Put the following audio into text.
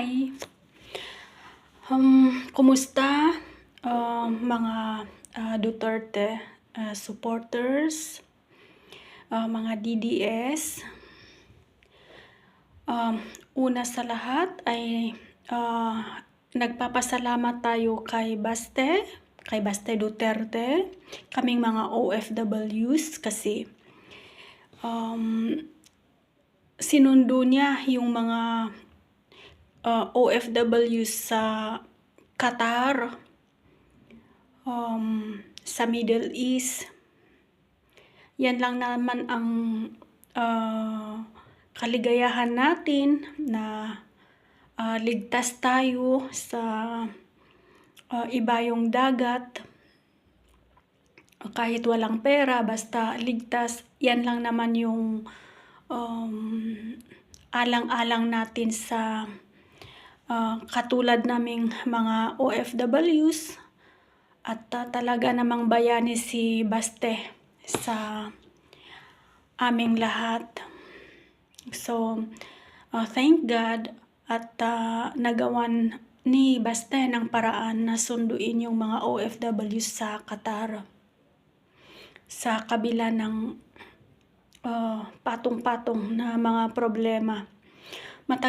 Hi! Kumusta mga Duterte supporters, mga DDS? Una sa lahat ay nagpapasalamat tayo kay Baste Duterte, kaming mga OFWs kasi sinundo niya yung mga OFWs sa Qatar, sa Middle East. Yan lang naman ang kaligayahan natin na ligtas tayo sa ibayong dagat. Kahit walang pera, basta ligtas. Yan lang naman yung alang-alang natin sa katulad naming mga OFWs. At talaga namang bayani si Baste sa aming lahat. So, thank God at nagawan ni Baste ng paraan na sunduin yung mga OFWs sa Qatar. Sa kabila ng patong-patong na mga problema. Matagal